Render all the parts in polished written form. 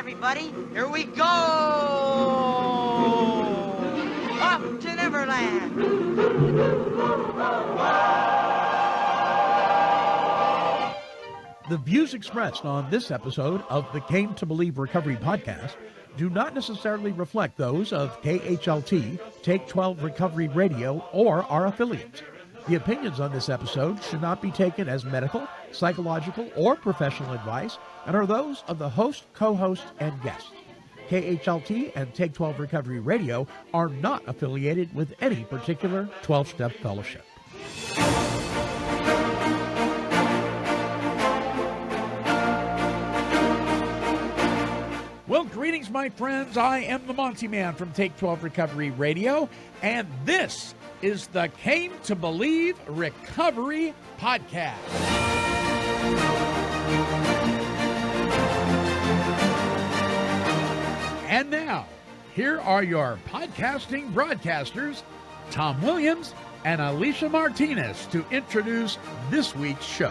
everybody, here we go! Up to Neverland! The views expressed on this episode of the Came to Believe Recovery podcast do not necessarily reflect those of KHLT, Take 12 Recovery Radio, or our affiliates. The opinions on this episode should not be taken as medical, psychological, or professional advice and are those of the host, co-host, and guests. KHLT and Take 12 Recovery Radio are not affiliated with any particular 12-step fellowship. Well, greetings, my friends. I am the Monty'man from Take 12 Recovery Radio, and this is the Came to Believe Recovery Podcast. And now, here are your podcasting broadcasters, Tom Williams and Alicia Martinez, to introduce this week's show.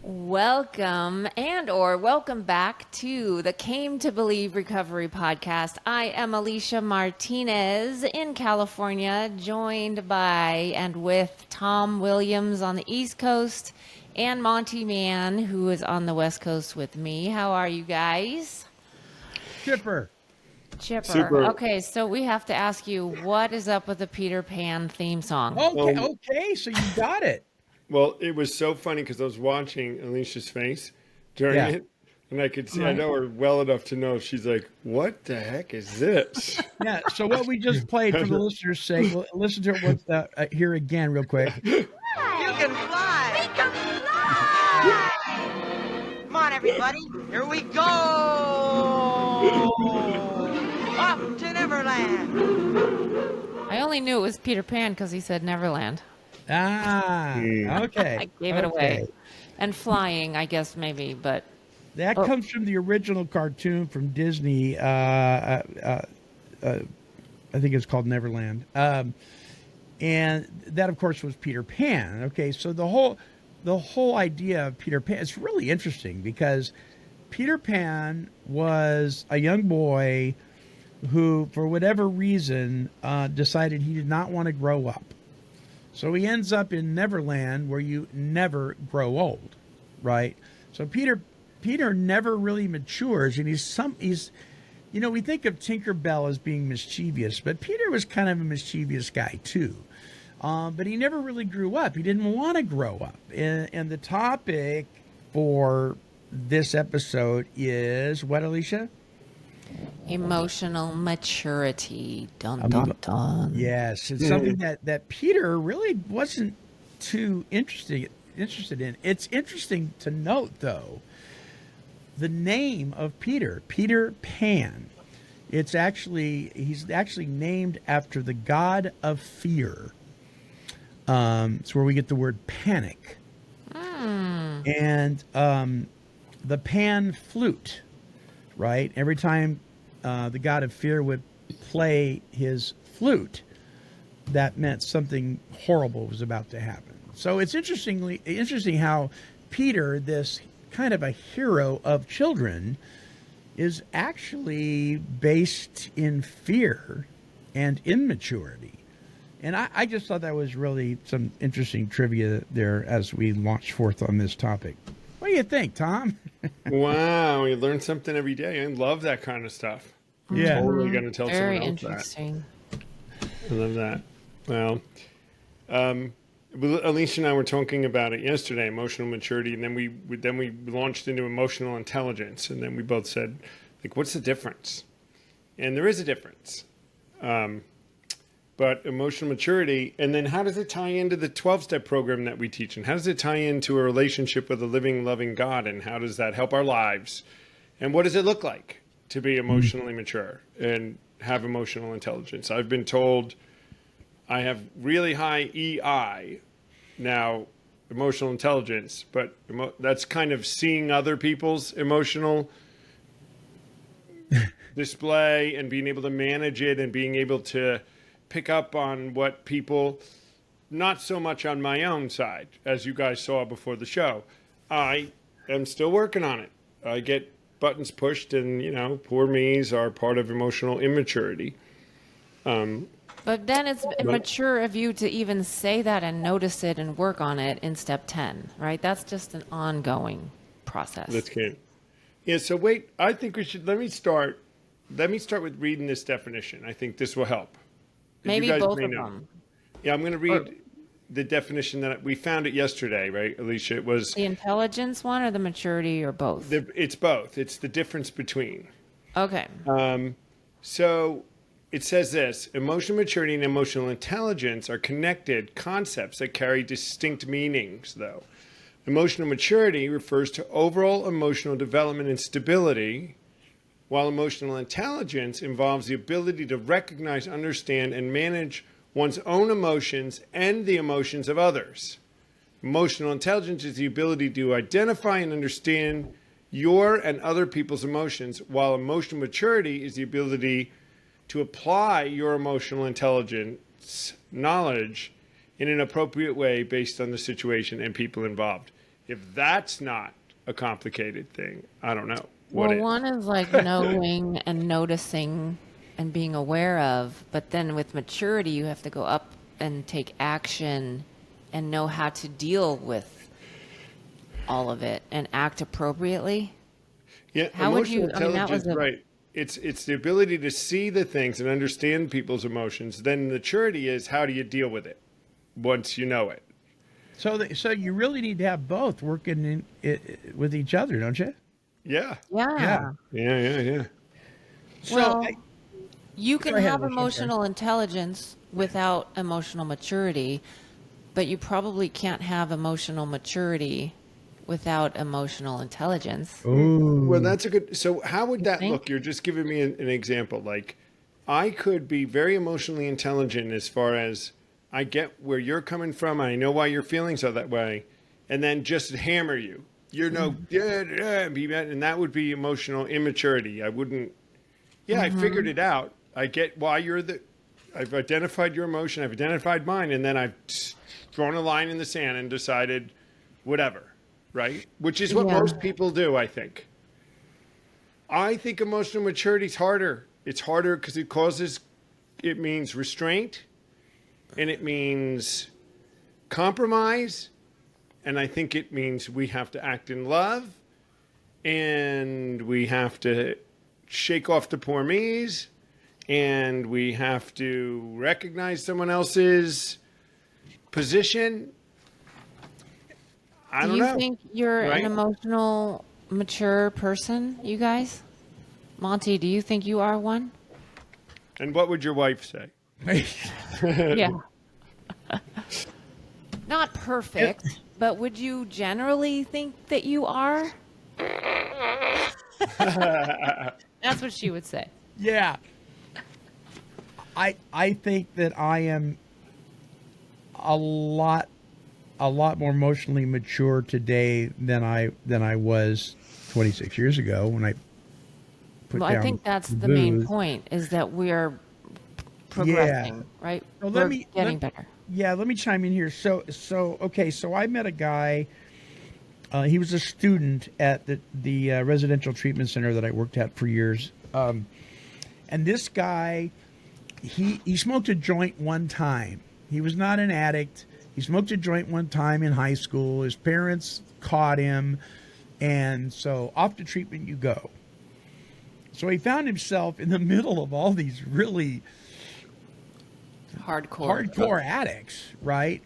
Welcome welcome back to the Came to Believe Recovery Podcast. I am Alicia Martinez in California, joined by and with Tom Williams on the East Coast and Monty'man, who is on the West Coast with me. How are you guys? Chipper. Super. Okay, so we have to ask you, what is up with the Peter Pan theme song? Okay, so you got it. Well, it was so funny because I was watching Alicia's face during it, and I could see, I know her well enough to know she's like, what the heck is this? Yeah, so what we just played for the listeners' sake, listen to it here again real quick. You can fly! We can fly! Come on, everybody, here we go! Up to Neverland! I only knew it was Peter Pan because he said Neverland. Okay. I gave it away. And flying, I guess, maybe, but... That comes from the original cartoon from Disney. I think it's called Neverland. And that, of course, was Peter Pan. Okay, so the whole idea of Peter Pan is really interesting because Peter Pan was a young boy who, for whatever reason, decided he did not want to grow up. So he ends up in Neverland, where you never grow old, right? So Peter never really matures, and he's we think of Tinker Bell as being mischievous, but Peter was kind of a mischievous guy too. But he never really grew up. He didn't want to grow up. And the topic for this episode is what, Alicia? Emotional maturity. Dun, dun, dun. Yes, it's something that Peter really wasn't too interested in. It's interesting to note, though, the name of Peter Pan. He's actually named after the god of fear. It's where we get the word panic. And the pan flute, right? Every time the god of fear would play his flute, that meant something horrible was about to happen. So it's interesting how Peter, this kind of a hero of children, is actually based in fear and immaturity. And I just thought that was really some interesting trivia there as we launch forth on this topic. What do you think, Tom? Wow, you learn something every day. I love that kind of stuff. Yeah. I'm totally going to tell Very someone else interesting. that. I love that. Well, Alicia and I were talking about it yesterday, emotional maturity, and then we launched into emotional intelligence, and then we both said, like, what's the difference? And there is a difference. But emotional maturity, and then how does it tie into the 12-step program that we teach? And how does it tie into a relationship with a living, loving God? And how does that help our lives? And what does it look like to be emotionally mature and have emotional intelligence? I've been told I have really high EI, now emotional intelligence, but that's kind of seeing other people's emotional display and being able to manage it and being able to pick up on what people not so much on my own side, as you guys saw before the show. I am still working on it. I get buttons pushed, and, poor me's are part of emotional immaturity. But then it's immature of you to even say that and notice it and work on it in step 10, right? That's just an ongoing process. That's good. Yeah, so wait, I think we should, let me start with reading this definition. I think this will help. Maybe both of them. Yeah, I'm going to read the definition that we found it yesterday, right, Alicia? It was the intelligence one or the maturity or both? It's both. It's the difference between. Okay. So it says this: emotional maturity and emotional intelligence are connected concepts that carry distinct meanings, though. Emotional maturity refers to overall emotional development and stability, while emotional intelligence involves the ability to recognize, understand, and manage one's own emotions and the emotions of others. Emotional intelligence is the ability to identify and understand your and other people's emotions, while emotional maturity is the ability to apply your emotional intelligence knowledge in an appropriate way based on the situation and people involved. If that's not a complicated thing, I don't know. One is like knowing and noticing and being aware of, but then with maturity, you have to go up and take action and know how to deal with all of it and act appropriately. Yeah, how would you? I mean, that was right. It's the ability to see the things and understand people's emotions. Then maturity is how do you deal with it once you know it. So you really need to have both working with each other, don't you? Yeah. Yeah. So well, you can have emotional intelligence without emotional maturity, but you probably can't have emotional maturity without emotional intelligence. Ooh. Well, that's a good. So how would that look? You're just giving me an example. Like, I could be very emotionally intelligent as far as I get where you're coming from. I know why your feelings are that way, and then just hammer you. You're and that would be emotional immaturity. I wouldn't. Yeah, I figured it out. I get why I've identified your emotion. I've identified mine, and then I've drawn a line in the sand and decided whatever. Right? Which is what most people do, I think. I think emotional maturity is harder. It's harder because it means restraint, and it means compromise, and I think it means we have to act in love, and we have to shake off the poor me's, and we have to recognize someone else's position. I don't know. Do you think you're an emotional, mature person, you guys? Monty, do you think you are one? And what would your wife say? Yeah. Not perfect, but would you generally think that you are? That's what she would say. Yeah. I think that I am a lot more emotionally mature today than I was 26 years ago when I put down I think that's the booze. main point is that we're progressing, right? Well, we're getting better. Yeah, let me chime in here. So I met a guy. He was a student at the residential treatment center that I worked at for years. And this guy, he smoked a joint one time. He was not an addict. He smoked a joint one time in high school. His parents caught him. And so off to treatment you go. So he found himself in the middle of all these really hardcore addicts, right?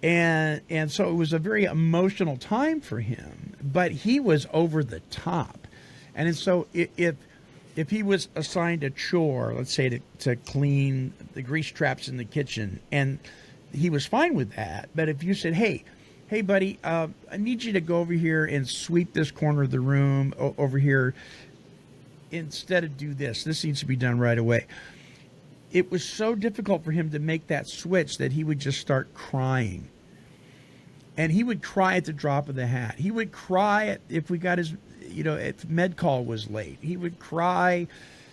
And so it was a very emotional time for him, but he was over the top. And so if he was assigned a chore, let's say to clean the grease traps in the kitchen, and he was fine with that. But if you said, hey buddy, I need you to go over here and sweep this corner of the room over here, instead of do this needs to be done right away. It was so difficult for him to make that switch that he would just start crying. And he would cry at the drop of the hat. He would cry if we got his, if med call was late. He would cry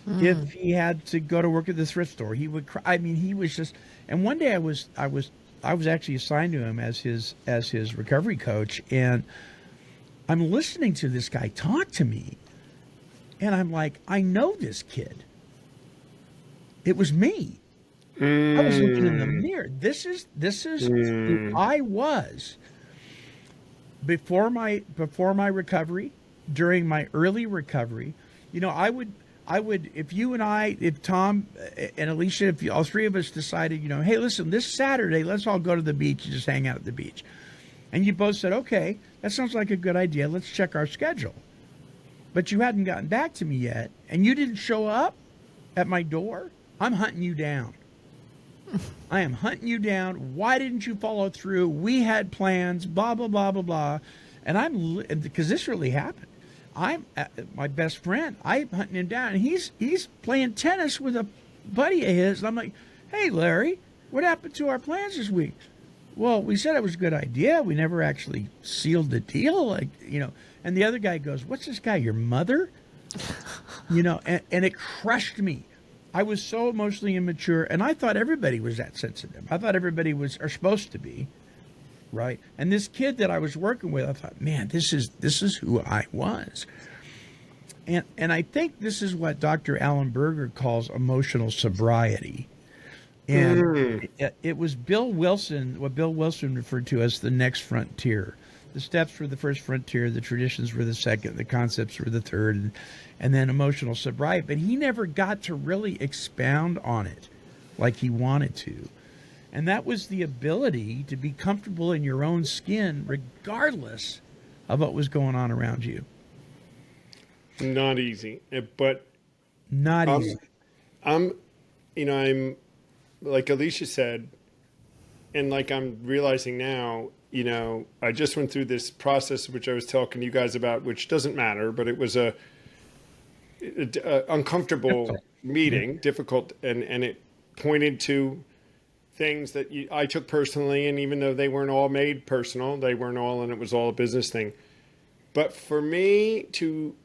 if he had to go to work at the thrift store. He would cry. I mean, he was just. And one day I was I was actually assigned to him as his recovery coach, and I'm listening to this guy talk to me, and I'm like, I know this kid. It was me. I was looking in the mirror. This is who I was before my recovery, during my early recovery. You know, I would if Tom and Alicia, if all three of us decided, you know, hey, listen, this Saturday, let's all go to the beach and just hang out at the beach. And you both said, okay, that sounds like a good idea. Let's check our schedule. But you hadn't gotten back to me yet, and you didn't show up at my door. I'm hunting you down. I am hunting you down. Why didn't you follow through? We had plans, blah, blah, blah, blah, blah. And because this really happened. I'm my best friend. I'm hunting him down. And he's playing tennis with a buddy of his. And I'm like, hey, Larry, what happened to our plans this week? Well, we said it was a good idea. We never actually sealed the deal. Like, you know, and the other guy goes, what's this guy, your mother? You know, and it crushed me. I was so emotionally immature, and I thought everybody was that sensitive. I thought everybody are supposed to be, right? And this kid that I was working with, I thought, man, this is who I was. And I think this is what Dr. Alan Berger calls emotional sobriety. And it was Bill Wilson, what Bill Wilson referred to as the next frontier. The steps were the first frontier, the traditions were the second, the concepts were the third, and then emotional sobriety. But he never got to really expound on it like he wanted to. And that was the ability to be comfortable in your own skin regardless of what was going on around you. Not easy, but not easy. I'm like Alicia said, and like I'm realizing now, you know, I just went through this process, which I was talking to you guys about, which doesn't matter, but it was a uncomfortable meeting, difficult, and it pointed to things that I took personally, and even though they weren't all made personal, they weren't all, and it was all a business thing. But for me to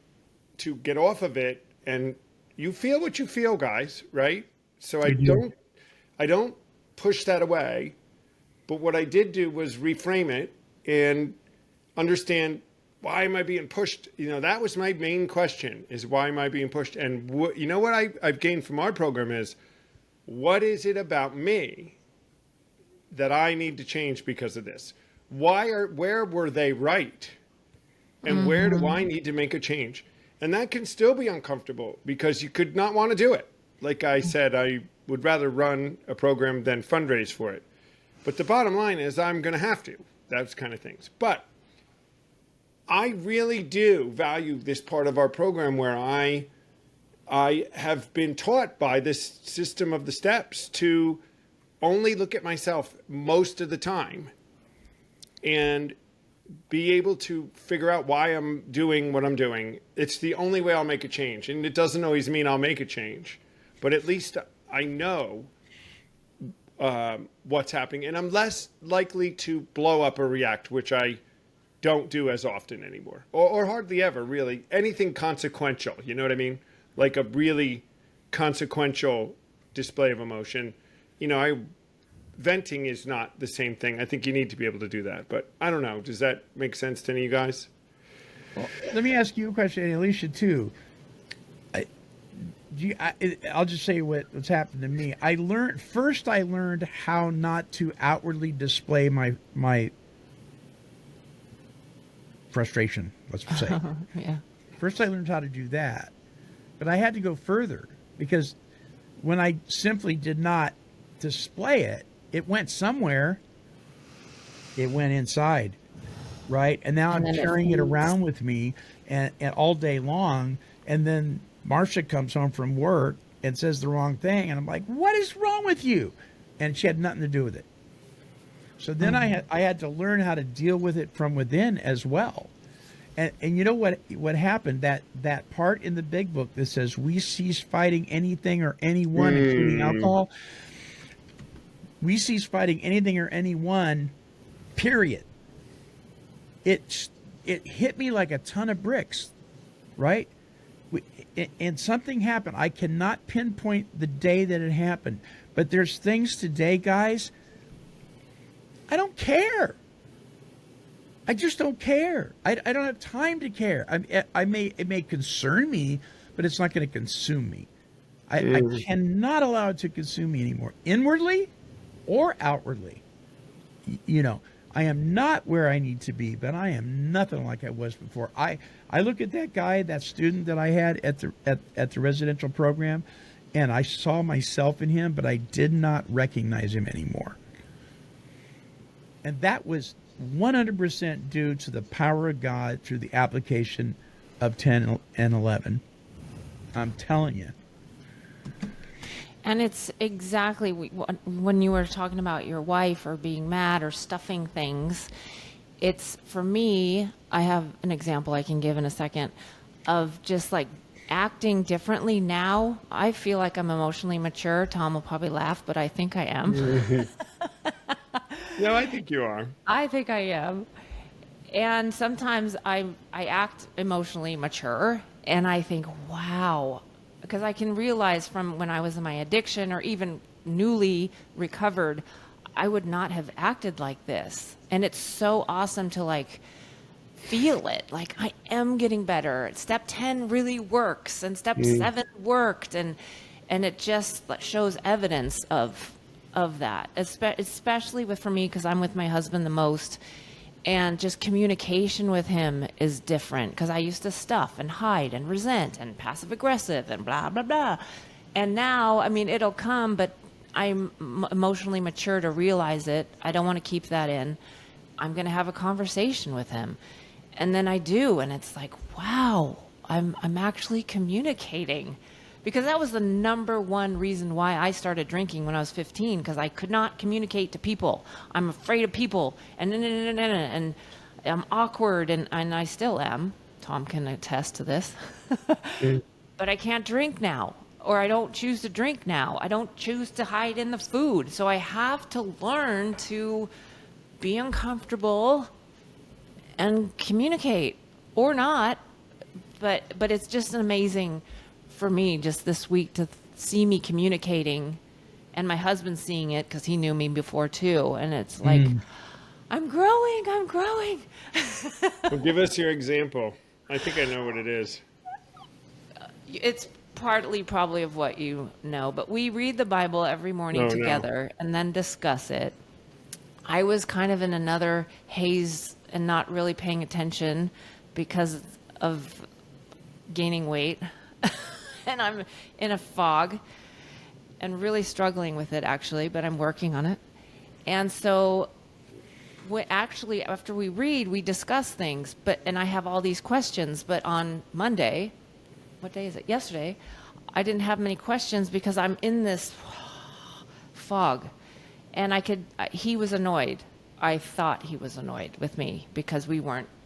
get off of it, and you feel what you feel, guys, right? So I don't push that away. But what I did do was reframe it and understand, why am I being pushed? You know, that was my main question, is why am I being pushed? And you know what I've gained from our program is, what is it about me that I need to change because of this? Where were they right? And where do I need to make a change? And that can still be uncomfortable because you could not want to do it. Like I said, I would rather run a program than fundraise for it. But the bottom line is I'm going to have to. Those kind of things. But I really do value this part of our program where I have been taught by this system of the steps to only look at myself most of the time and be able to figure out why I'm doing what I'm doing. It's the only way I'll make a change. And it doesn't always mean I'll make a change, but at least I know what's happening, and I'm less likely to blow up or react, which I don't do as often anymore, or hardly ever, really. Anything consequential, you know what I mean? Like a really consequential display of emotion. You know, venting is not the same thing. I think you need to be able to do that, but I don't know. Does that make sense to any of you guys? Well, let me ask you a question, and Alicia, too. I'll just say what's happened to me. I learned how not to outwardly display my frustration, let's say. Yeah. First I learned how to do that. But I had to go further, because when I simply did not display it, it went somewhere. It went inside, right? And now I'm carrying it around with me and all day long, and then Marcia comes home from work and says the wrong thing, and I'm like, what is wrong with you? And she had nothing to do with it. So then I had to learn how to deal with it from within as well. And you know what happened? That part in the big book that says we cease fighting anything or anyone, including alcohol. We cease fighting anything or anyone, period. It hit me like a ton of bricks, right? And something happened. I cannot pinpoint the day that it happened, but there's things today, guys, I don't care. I just don't care. I don't have time to care. It may concern me, but it's not going to consume me. I cannot allow it to consume me anymore, inwardly or outwardly. I am not where I need to be, but I am nothing like I was before. I look at that guy, that student that I had at the residential program, and I saw myself in him, but I did not recognize him anymore. And that was 100% due to the power of God through the application of 10 and 11. I'm telling you. And it's exactly when you were talking about your wife or being mad or stuffing things. It's, for me, I have an example I can give in a second of just like acting differently now. I feel like I'm emotionally mature. Tom will probably laugh, but I think I am. No, I think you are. I think I am. And sometimes I act emotionally mature and I think, wow, because I can realize from when I was in my addiction or even newly recovered, I would not have acted like this. And it's so awesome to like feel it. Like I am getting better. Step 10 really works and step 7 worked. And it just shows evidence of that, especially for me, because I'm with my husband the most. And just communication with him is different because I used to stuff and hide and resent and passive aggressive and blah, blah, blah. And now, I mean, it'll come, but I'm emotionally mature to realize it. I don't want to keep that in. I'm going to have a conversation with him. And then I do. And it's like, wow, I'm actually communicating. Because that was the number one reason why I started drinking when I was 15, because I could not communicate to people. I'm afraid of people, and I'm awkward, and I still am. Tom can attest to this. But I can't drink now, or I don't choose to drink now. I don't choose to hide in the food. So I have to learn to be uncomfortable and communicate, or not. But it's just amazing for me just this week to see me communicating and my husband seeing it because he knew me before too. And it's like, I'm growing. Well, give us your example. I think I know what it is. It's partly probably of what you know, but we read the Bible every morning together and then discuss it. I was kind of in another haze and not really paying attention because of gaining weight. And I'm in a fog and really struggling with it, actually, but I'm working on it. And so actually, after we read, we discuss things, and I have all these questions. But on Monday, what day is it? Yesterday, I didn't have many questions because I'm in this fog. And he was annoyed. I thought he was annoyed with me because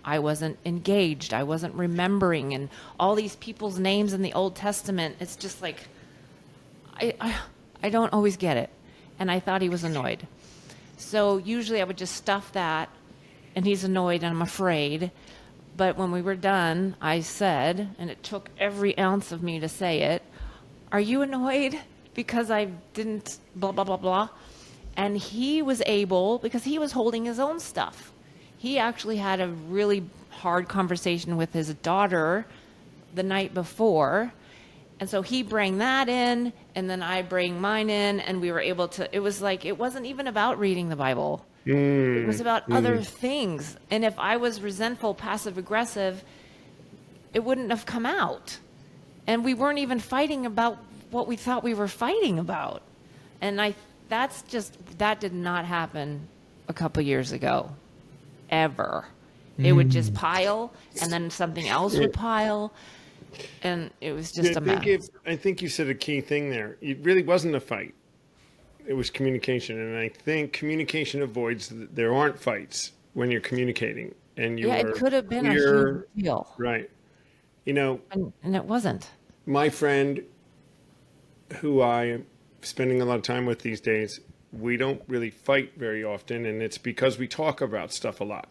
I wasn't engaged. I wasn't remembering, and all these people's names in the Old Testament. It's just like, I don't always get it. And I thought he was annoyed. So usually I would just stuff that, and he's annoyed and I'm afraid. But when we were done, I said, and it took every ounce of me to say it, are you annoyed because I didn't blah, blah, blah, blah? And he was able, because he was holding his own stuff. He actually had a really hard conversation with his daughter the night before. And so he bring that in, and then I bring mine in, and we were able to, it was like, it wasn't even about reading the Bible. It was about other things. And if I was resentful, passive aggressive, it wouldn't have come out. And we weren't even fighting about what we thought we were fighting about. And that did not happen a couple years ago. Ever. It would just pile, and then something else would pile, and it was just a mess. I think you said a key thing there. It really wasn't a fight. It was communication, and I think communication avoids. There aren't fights when you're communicating, and it could have been a huge deal, right? And it wasn't. My friend, who I am spending a lot of time with these days, we don't really fight very often, and it's because we talk about stuff a lot.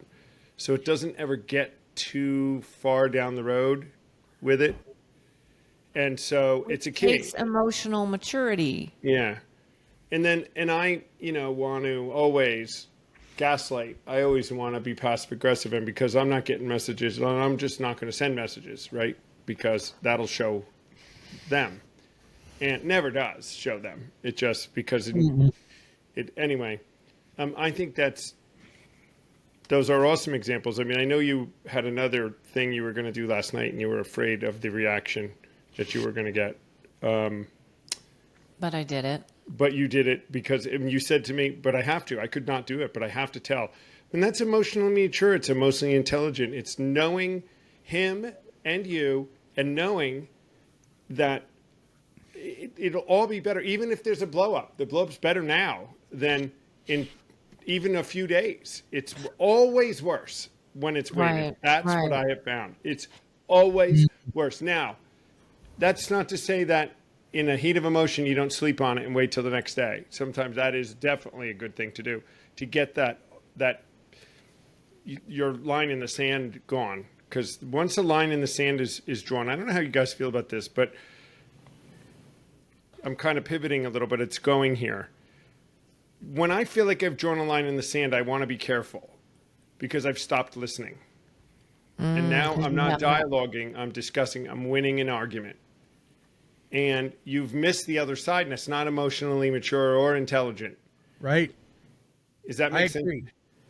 So it doesn't ever get too far down the road with it. And so it's a key. It takes emotional maturity. Yeah. And I, want to always gaslight. I always want to be passive aggressive, and because I'm not getting messages, I'm just not going to send messages, right? Because that'll show them, and it never does show them. It just because it anyway. I think those are awesome examples. I mean, I know you had another thing you were going to do last night, and you were afraid of the reaction that you were going to get. But I did it. But you did it because you said to me, but I have to. I could not do it, but I have to tell. And that's emotionally mature. It's emotionally intelligent. It's knowing him and you and knowing that it'll all be better. Even if there's a blow up, the blow up's better now than in even a few days. It's always worse when it's waited. Right, That's right. what I have found. It's always worse. Now, that's not to say that in a heat of emotion, you don't sleep on it and wait till the next day. Sometimes that is definitely a good thing to do to get that your line in the sand gone. Because once a line in the sand is drawn, I don't know how you guys feel about this, but I'm kind of pivoting a little bit. It's going here. When I feel like I've drawn a line in the sand, I want to be careful because I've stopped listening. And now I'm not dialoguing, I'm discussing, I'm winning an argument. And you've missed the other side, and it's not emotionally mature or intelligent. Right. Does that I make sense? agree.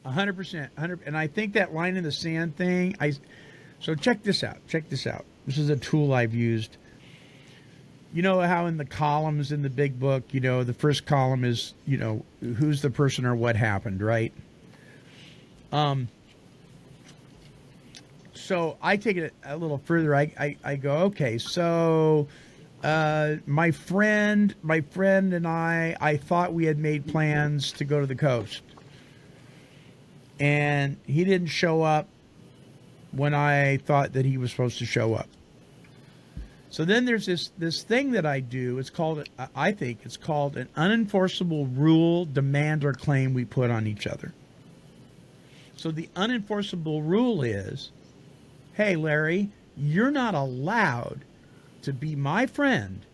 100%. And I think that line in the sand thing, so check this out. This is a tool I've used. You know how in the columns in the big book, the first column is, who's the person or what happened, right? So I take it a little further. I go, okay, so my friend and I thought we had made plans to go to the coast. And he didn't show up when I thought that he was supposed to show up. So then there's this thing that I do. I think it's called an unenforceable rule, demand, or claim we put on each other. So the unenforceable rule is, hey, Larry, you're not allowed to be my friend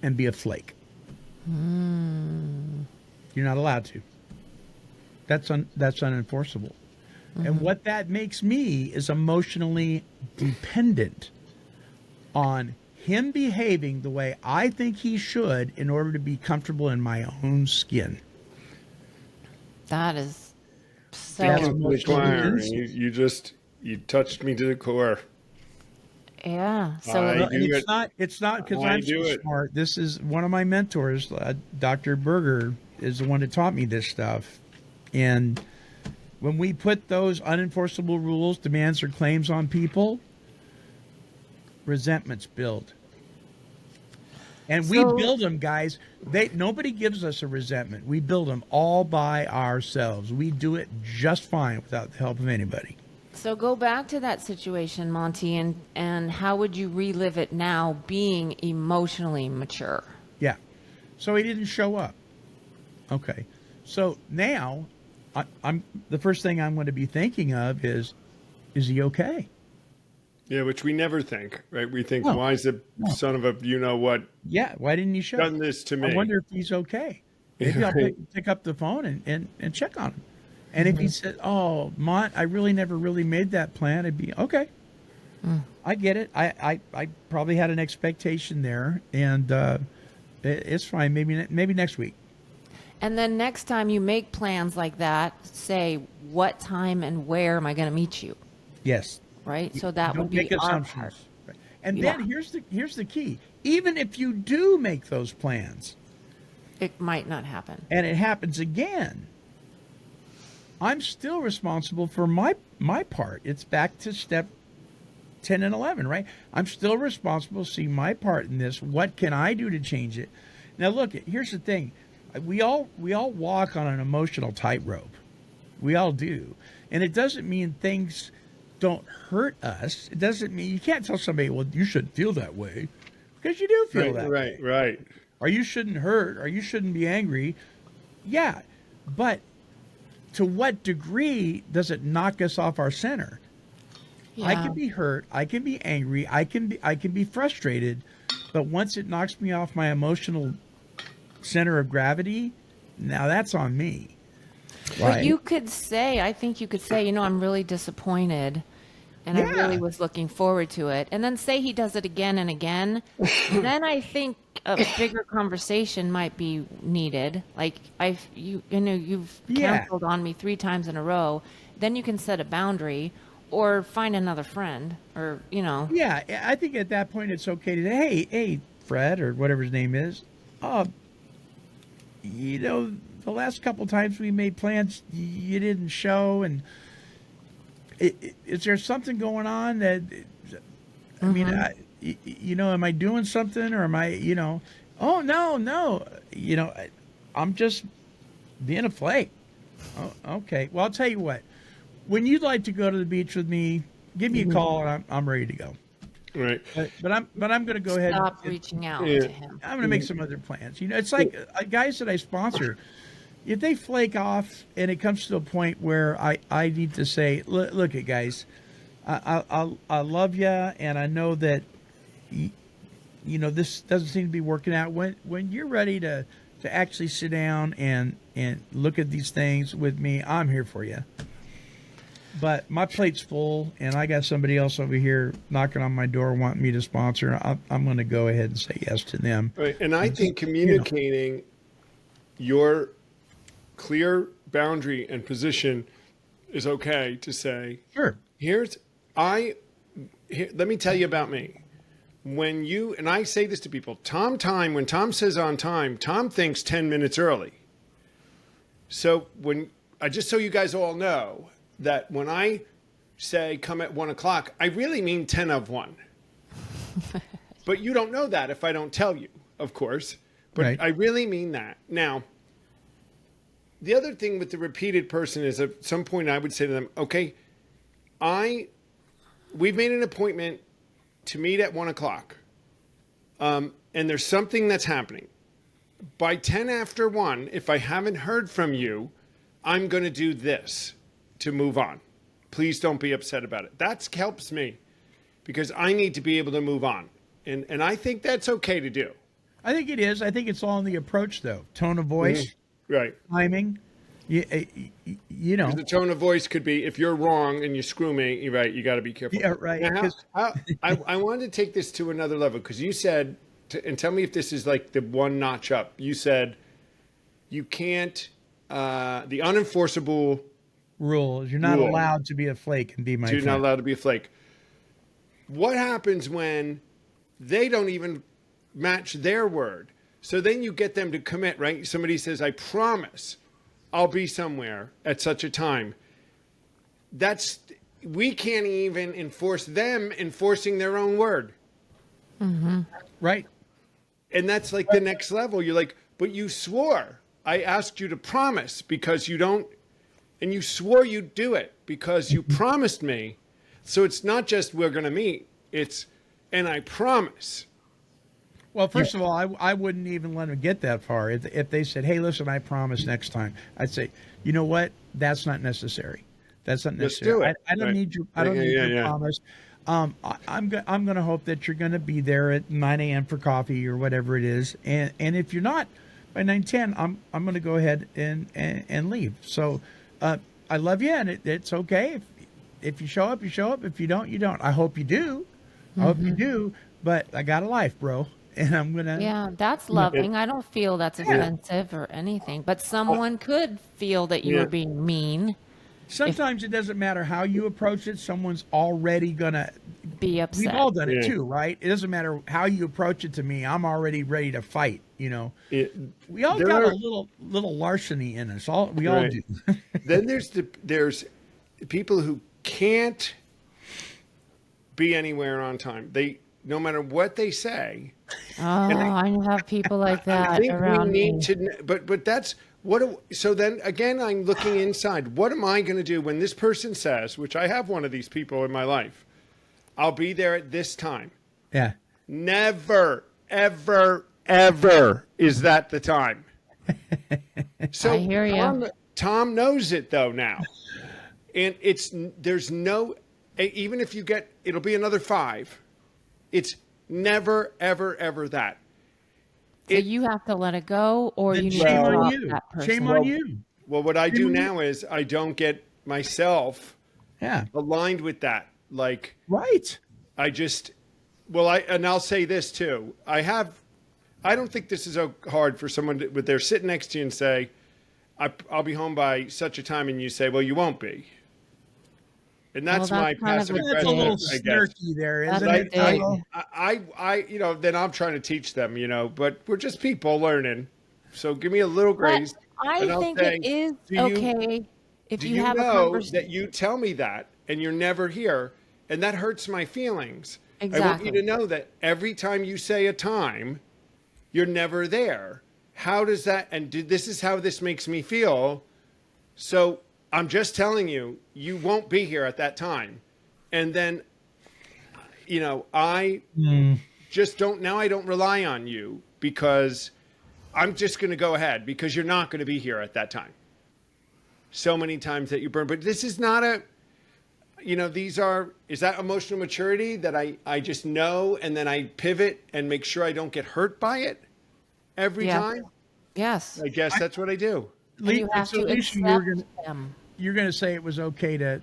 and be a flake. You're not allowed to. That's unenforceable. And what that makes me is emotionally dependent on him behaving the way I think he should in order to be comfortable in my own skin. That is so That's To the emotional choir, and intelligence. you touched me to the core. yeah. So I do It's not because I I'm do so it. smart. This is one of my mentors, Dr. Berger, is the one that taught me this stuff. And when we put those unenforceable rules, demands, or claims on people, resentments build. And we build them, guys. Nobody gives us a resentment. We build them all by ourselves. We do it just fine without the help of anybody. So go back to that situation, Monty, and how would you relive it now being emotionally mature? Yeah. So he didn't show up. Okay. So now I'm the first thing I'm going to be thinking of is he okay? Yeah, which we never think, right? We think, No. why is the son of a you-know-what Yeah. Why didn't he show done up? this to me? I wonder if he's okay. Maybe I'll pick up the phone and check on him. And if he said, oh, Mont, I really never really made that plan, it'd be, okay. I get it. I probably had an expectation there, and it's fine. Maybe next week. And then next time you make plans like that, say, what time and where am I going to meet you? Yes. Right? So that Don't would be make our assumptions. part. Right. And Yeah. then here's the key. Even if you do make those plans It might not happen. and it happens again, I'm still responsible for my part. It's back to step 10 and 11, right? I'm still responsible to see my part in this. What can I do to change it? Now, look, here's the thing. We all walk on an emotional tightrope. We all do. And it doesn't mean things don't hurt us. It doesn't mean you can't tell somebody, well, you shouldn't feel that way. Because you do feel that way. Right. Or you shouldn't hurt, or you shouldn't be angry. Yeah, but to what degree does it knock us off our center? Yeah. I can be hurt, I can be angry, I can be frustrated, but once it knocks me off my emotional center of gravity, now that's on me. But you could say, I think you could say, I'm really disappointed and I really Yeah. was looking forward to it. And then say he does it again and again. Then I think a bigger conversation might be needed. Like you've Yeah. canceled on me 3 times in a row. Then you can set a boundary or find another friend or. Yeah, I think at that point it's okay to say, hey, Fred, or whatever his name is. The last couple times we made plans, you didn't show, and is there something going on that? I mean, am I doing something, or am I, Oh no, I'm just being a flake. Oh, okay. Well, I'll tell you what. When you'd like to go to the beach with me, give me a call, and I'm ready to go. Right. But I'm going to go ahead. Stop reaching out to him. I'm going to make some other plans. It's like guys that I sponsor. If they flake off and it comes to a point where I need to say, look at guys, I love you, and I know that this doesn't seem to be working out. When you're ready to actually sit down and look at these things with me, I'm here for you. But my plate's full, and I got somebody else over here knocking on my door wanting me to sponsor. I'm going to go ahead and say yes to them. Right. And I think communicating your clear boundary and position is okay to say, Sure. Let me tell you about me. And I say this to people, when Tom says on time, Tom thinks 10 minutes early. So just so you guys all know, that when I say come at 1 o'clock, I really mean 10 of 1. But you don't know that if I don't tell you, of course. But Right. I really mean that. Now, the other thing with the repeated person is at some point I would say to them, okay, we've made an appointment to meet at 1 o'clock. And there's something that's happening. By 10 after 1, if I haven't heard from you, I'm going to do this to move on. Please don't be upset about it. That helps me because I need to be able to move on. And I think that's okay to do. I think it is. I think it's all in the approach, though. Tone of voice, Right. timing. The tone of voice could be, if you're wrong and you screw me, you're right, you got to be careful. Yeah, right. Now, I wanted to take this to another level because you said, and tell me if this is like the one notch up. You said you can't, the unenforceable rules. You're not rule. allowed to be a flake and be my friend. You're not allowed to be a flake. What happens when they don't even match their word? So then you get them to commit, right? Somebody says, I promise I'll be somewhere at such a time. We can't even enforce them enforcing their own word. Mm-hmm. Right. And that's like the next level. You're like, but you swore. I asked you to promise because you don't. And you swore you'd do it because you promised me. So it's not just we're going to meet. And I promise. Well, first of all, I wouldn't even let them get that far. If they said, hey, listen, I promise next time, I'd say, you know what? That's not necessary. That's not necessary. do it. I don't Right. need you. I don't need your promise. I'm going to hope that you're going to be there at 9 a.m. for coffee or whatever it is. And if you're not by 9:10, I'm going to go ahead and leave. So I love you, and it's okay. If you show up, you show up. If you don't, you don't. I hope you do. I hope you do. But I got a life, bro. And I'm going to. Yeah, that's loving. I don't feel that's offensive or anything. But someone could feel that you were being mean. Sometimes it doesn't matter how you approach it. Someone's already going to be upset. We've all done it too, right? It doesn't matter how you approach it to me. I'm already ready to fight, We all got a little larceny in us. We all do. Then there's people who can't be anywhere on time. No matter what they say. Oh, I have people like that I think around we need me. to, but that's so then again, I'm looking inside. What am I going to do when this person says, which I have one of these people in my life, I'll be there at this time. Yeah. Never, ever, ever is that the time. So I hear you. Tom knows it though now. And there's no, even if it'll be another 5. It's never, ever, ever that. So you have to let it go, or you need to shame on drop you. that person. Shame on you. Well, what I do now is I don't get myself Yeah. aligned with that. Like, Right. I just, and I'll say this too. I don't think this is so hard for someone but they're sitting next to you and say, I'll be home by such a time. And you say, well, you won't be. And that's Well, my that's kind of passive a That's a little aggressive, I guess. snarky there, That's isn't a it? dig. Then I'm trying to teach them, but we're just people learning. So give me a little But grace. I and I'll think say, it is do you- okay if Do you you have a know conversation. that you tell me that and you're never here? And that hurts my feelings. I want Exactly. you to know that every time you say a time, you're never there. How does that, this is how this makes me feel. So I'm just telling you, you won't be here at that time. And then, I just don't, now I don't rely on you because I'm just going to go ahead because you're not going to be here at that time. So many times that you burn, but this is not is that emotional maturity that I just know and then I pivot and make sure I don't get hurt by it every Yeah. time? Yes. I guess that's what I do. And you have So to Alicia, accept them. you're gonna say it was okay to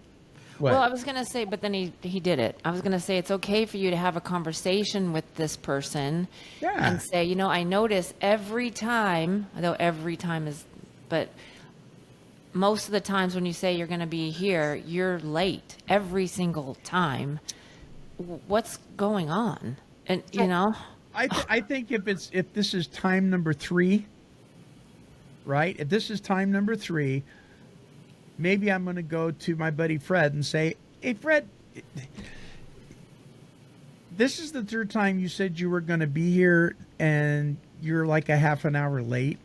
what? Well, I was going to say, but then he did it. I was going to say it's okay for you to have a conversation with this person Yeah. and say, I notice every time, although every time is, but most of the times when you say you're going to be here, you're late every single time. What's going on? And, I think if this is time number 3, right? If this is time number 3, maybe I'm going to go to my buddy Fred and say, "Hey, Fred, this is the 3rd time you said you were going to be here, and you're like a half an hour late.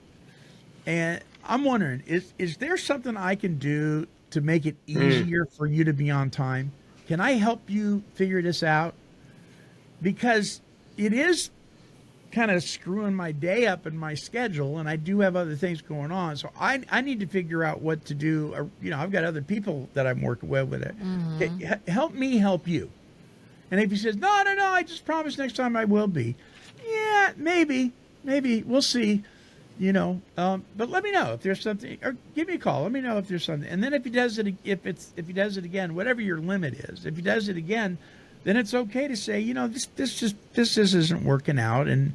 And I'm wondering, is there something I can do to make it easier for you to be on time? Can I help you figure this out? Because it is kind of screwing my day up in my schedule, and I do have other things going on. So I need to figure out what to do. I've got other people that I'm working with it. Okay, help me help you." And if he says, no, I just promise next time I will be. Yeah, maybe, we'll see. But let me know if there's something, or give me a call. Let me know if there's something. And then if he does it again, whatever your limit is, if he does it again, then it's okay to say, this isn't working out. And,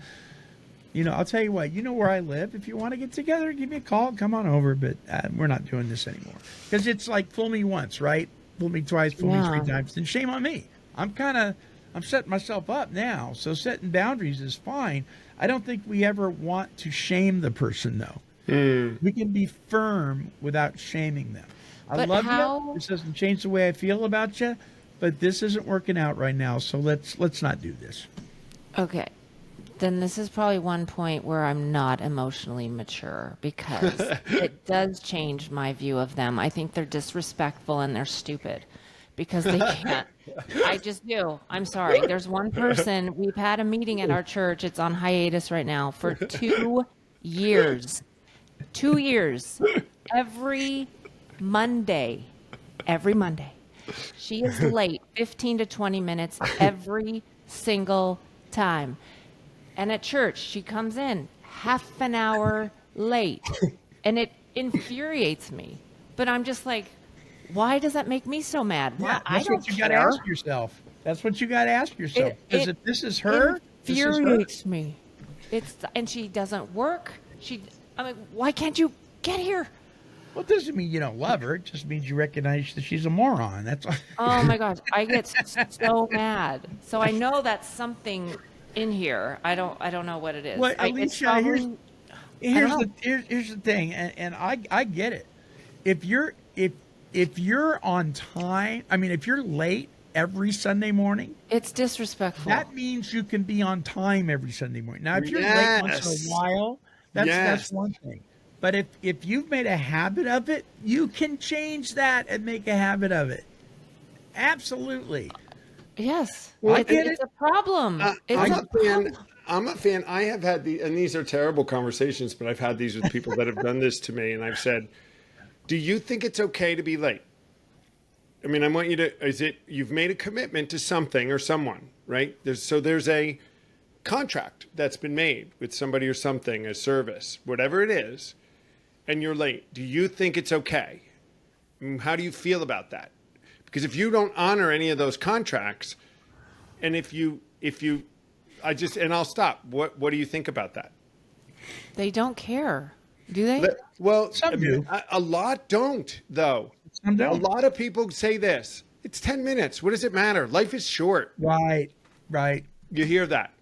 I'll tell you what, where I live. If you want to get together, give me a call, come on over. But we're not doing this anymore. Because it's like, fool me once, right? Fool me twice, fool me 3 times. Then shame on me. I'm setting myself up now. So setting boundaries is fine. I don't think we ever want to shame the person, though. We can be firm without shaming them. I love you. This doesn't change the way I feel about you, but this isn't working out right now. So let's not do this. Okay. Then this is probably one point where I'm not emotionally mature because it does change my view of them. I think they're disrespectful and they're stupid because they can't. I just do. I'm sorry. There's one person, we've had a meeting at our church. It's on hiatus right now for 2 years. 2 years. Every Monday. She is late 15 to 20 minutes every single time. And at church, she comes in half an hour late. And it infuriates me. But I'm just like, why does that make me so mad? Yeah, I that's don't what you care. got to ask yourself. That's what you got to ask yourself. Because if this is her, infuriates me. And she doesn't work. I'm like, why can't you get here? Well, it doesn't mean you don't love her. It just means you recognize that she's a moron. That's all. Oh my gosh, I get so mad. So I know that's something in here. I don't know what it is. Well, It's Alicia, probably, here's the thing, and I get it. If you're on time, if you're late every Sunday morning, it's disrespectful. that means you can be on time every Sunday morning. Now, if you're late once in a while, that's one thing. But if you've made a habit of it, you can change that and make a habit of it. Absolutely. Yes. Well, it's a problem. I'm a fan. I have had and these are terrible conversations, but I've had these with people that have done this to me, and I've said, do you think it's okay to be late? I want you to, you've made a commitment to something or someone, right? There's a contract that's been made with somebody or something, a service, whatever it is. and you're late, do you think it's okay? How do you feel about that? Because if you don't honor any of those contracts, and I'll stop. What do you think about that? They don't care, do they? Well, Some do. A lot don't, though. Some don't. A lot of people say this. It's 10 minutes. What does it matter? Life is short. Right. You hear that.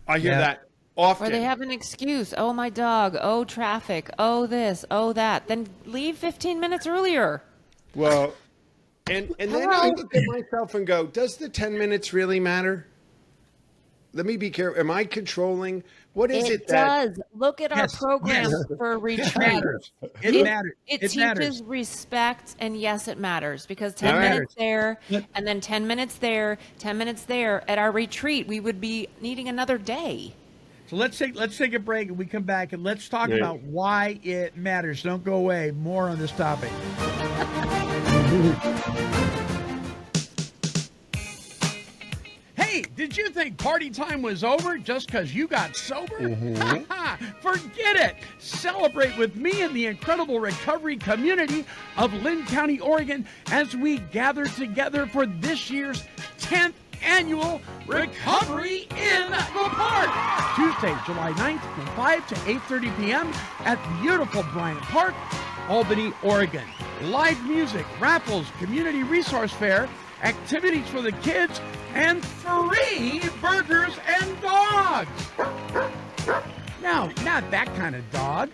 I hear Yeah. that often. Or they have an excuse. Oh, my dog. Oh, traffic. Oh, this. Oh, that. Then leave 15 minutes earlier. Well, and then I look at myself and go, does the 10 minutes really matter? Let me be careful. Am I controlling? What is it that... does. Look at Yes, our program yes. for retreat. matters. It matters. It It teaches matters. respect, and yes, it matters because 10 All right. minutes there, Yep. and then 10 minutes there, 10 minutes there. At our retreat, we would be needing another day. So let's take a break, and we come back and let's talk Yeah. about why it matters. Don't go away. More on this topic. Hey, did you think party time was over just because you got sober? Forget it. Celebrate with me and the incredible recovery community of Lynn County, Oregon, as we gather together for this year's 10th annual Recovery in the Park. Tuesday, July 9th from 5 to 8:30 p.m. at beautiful Bryant Park, Albany, Oregon. Live music, raffles, community resource fair, activities for the kids, and free burgers and dogs. No, not that kind of dog.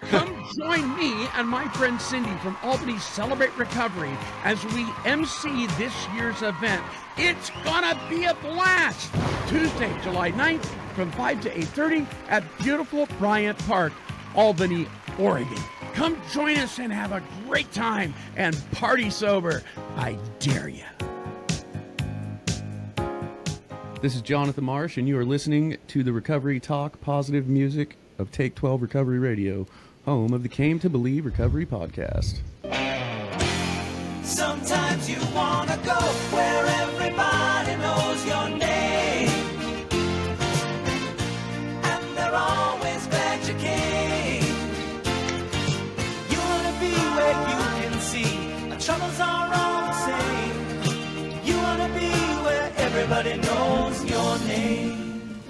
Come join me and my friend Cindy from Albany Celebrate Recovery as we MC this year's event. It's gonna be a blast! Tuesday, July 9th from 5 to 8:30 at beautiful Bryant Park, Albany, Oregon. Come join us and have a great time and party sober. I dare you. This is Jonathan Marsh, and you are listening to the Recovery Talk positive music of Take 12 Recovery Radio, home of the Came to Believe Recovery podcast. Sometimes you wanna go where everybody knows your name, and they're always glad you came. You wanna be where you can see our troubles are all the same. You wanna be where everybody knows your name.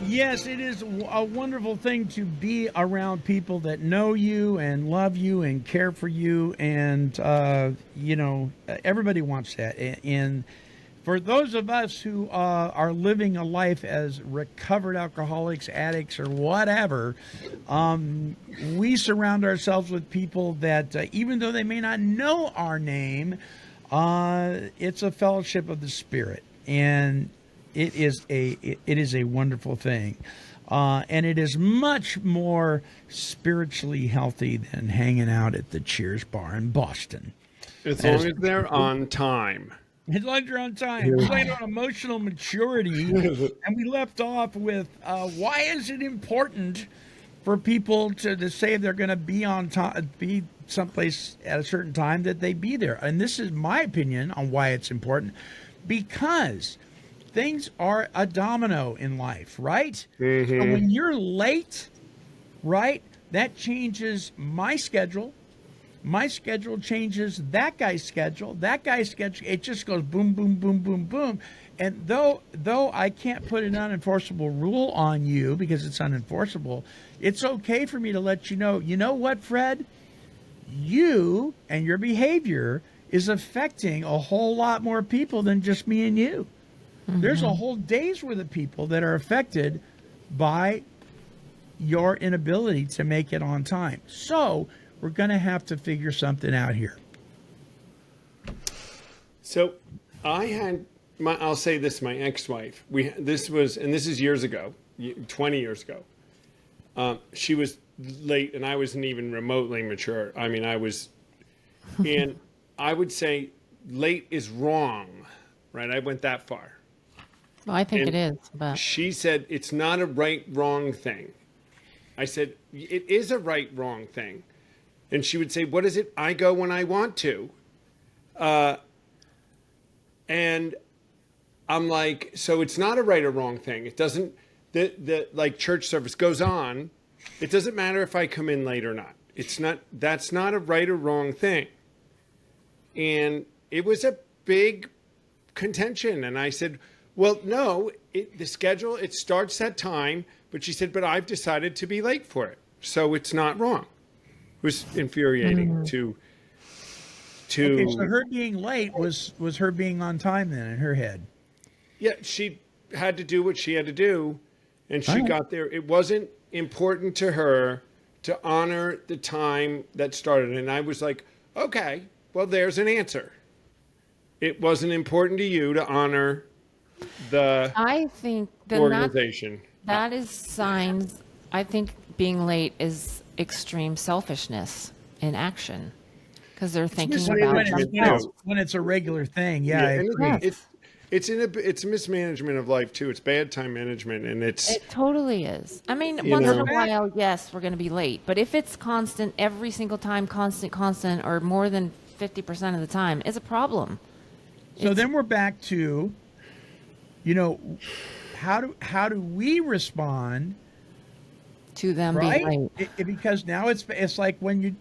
Yes, it is a wonderful thing to be around people that know you and love you and care for you. And, everybody wants that. And for those of us who are living a life as recovered alcoholics, addicts, or whatever, we surround ourselves with people that, even though they may not know our name, it's a fellowship of the Spirit. And it is a wonderful thing. And it is much more spiritually healthy than hanging out at the Cheers bar in Boston. As long as they're on time. As long as you're on time. We're talking about emotional maturity. And we left off with why is it important for people to say they're going to be on time, be someplace at a certain time, that they be there. And this is my opinion on why it's important. Because things are a domino in life, right? Mm-hmm. So when you're late, right, that changes my schedule. My schedule changes that guy's schedule. That guy's schedule, it just goes boom, boom, boom, boom, boom. And though I can't put an unenforceable rule on you because it's unenforceable, it's okay for me to let you know what, Fred? You and your behavior is affecting a whole lot more people than just me and you. There's a whole day's worth of people that are affected by your inability to make it on time. So we're going to have to figure something out here. So I had I'll say this, my ex-wife, this is years ago, 20 years ago. She was late and I wasn't even remotely mature. I mean, and I would say late is wrong, right? I went that far. Well, I think And it is, but she said, it's not a right, wrong thing. I said, it is a right, wrong thing. And she would say, what is it? I go when I want to. And I'm like, so it's not a right or wrong thing. It doesn't, like church service goes on. It doesn't matter if I come in late or not. that's not a right or wrong thing. And it was a big contention. And I said, well, no, the schedule, it starts that time. But she said, but I've decided to be late for it. So it's not wrong. It was infuriating to. Okay, so her being late was her being on time then in her head. Yeah, she had to do what she had to do. And she got there. It wasn't important to her to honor the time that started. And I was like, okay, well, there's an answer. It wasn't important to you to honor the I think organization. that is signs. I think being late is extreme selfishness in action because they're thinking about themselves. When it's a regular thing. Yeah, I and agree. it's mismanagement of life too. It's bad time management, and It totally is. I mean, once in a while, yes, we're going to be late. But if it's constant, every single time, constant, or more than 50% of the time, it's a problem. So then we're back to, how do we respond to them right? being late? Because now it's like when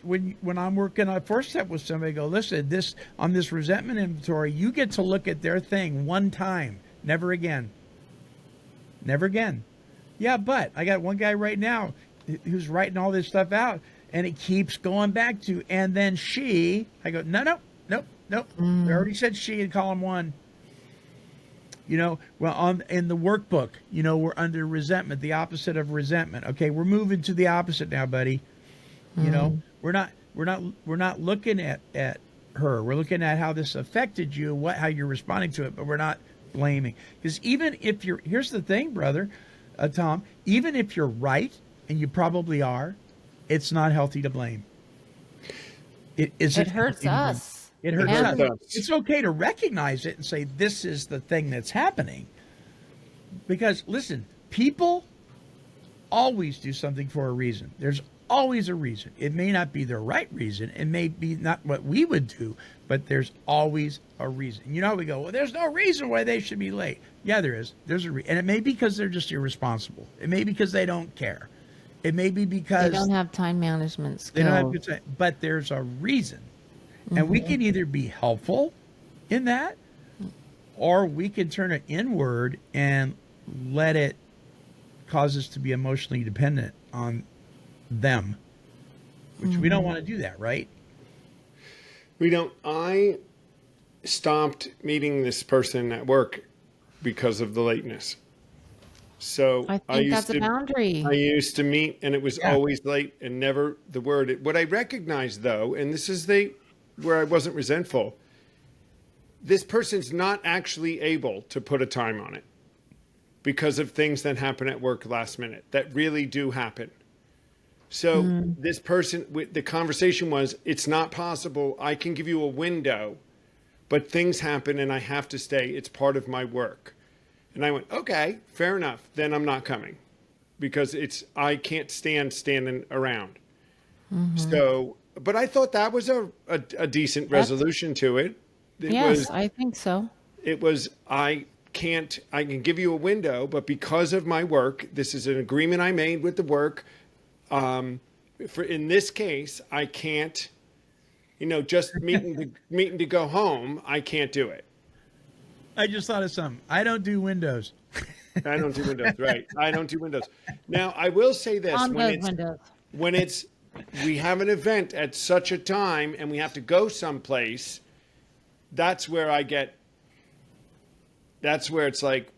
I'm working on a first step with somebody, I go, listen, on this resentment inventory, you get to look at their thing one time, never again. Never again. Yeah, but I got one guy right now who's writing all this stuff out, and it keeps going back to, and then I go, no. I already said she in column 1. Well, in the workbook, we're under resentment, the opposite of resentment. Okay, we're moving to the opposite now, buddy. We're not looking at her. We're looking at how this affected you, how you're responding to it, but we're not blaming. Because even if here's the thing, brother, Tom, even if you're right, and you probably are, it's not healthy to blame. It hurts us. It hurts us. It's okay to recognize it and say, this is the thing that's happening. Because, listen, people always do something for a reason. There's always a reason. It may not be the right reason. It may be not what we would do, but there's always a reason. We go, well, there's no reason why they should be late. Yeah, there is. There's a reason. And it may be because they're just irresponsible. It may be because they don't care. It may be because they don't have time management skills. They don't have good time, but there's a reason. And we can either be helpful in that, or we can turn it inward and let it cause us to be emotionally dependent on them, which we don't want to do that, right? We don't. I stopped meeting this person at work because of the lateness. So I think that's a boundary. I used to meet, and it was always late and never the word. What I recognized, though, and this is where I wasn't resentful, this person's not actually able to put a time on it because of things that happen at work last minute that really do happen. So this person, the conversation was, it's not possible. I can give you a window, but things happen and I have to stay. It's part of my work. And I went, okay, fair enough. Then I'm not coming because I can't stand standing around. So, but I thought that was a decent resolution to it. I think so. It was, I can give you a window, but because of my work, this is an agreement I made with the work. In this case, I can't, just meeting to go home. I can't do it. I just thought of something. I don't do windows. I don't do windows, right? I don't do windows. Now, I will say this: when we have an event at such a time and we have to go someplace, that's where it's like,